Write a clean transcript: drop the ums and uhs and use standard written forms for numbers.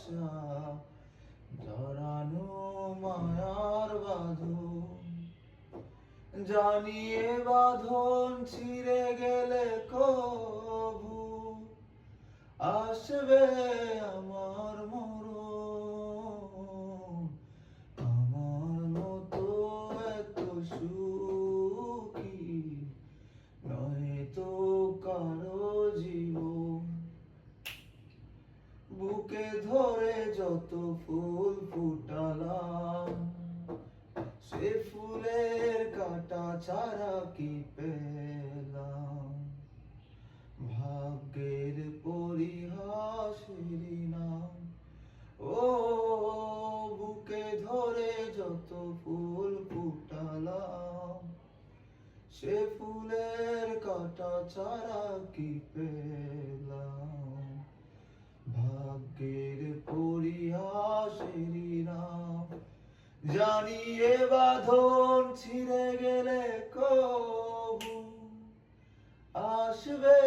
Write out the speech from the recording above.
আশা জড়ানো মায়ার বাঁধন, জানিয়ে বাঁধন ছিঁড়ে গেলে কবু আসবে আমার মরণ। আমার মতো এত সুখী নয় তো কারো জীবন। বুকে ধরে যত ফুল ফুটালাম, সে ফুলের কাঁটা ছাড়া কি পেলাম? ভাগ্যের পরিহাসেরই নাম। ও বুকে ধরে যত ফুল ফুটালাম, সে ফুলের কাঁটা ছাড়া কি পেলাম? ভাগ্যের পরিহাসেরই নাম। জানিয়ে বাঁধন ছিঁড়ে গেলে কবু আসবে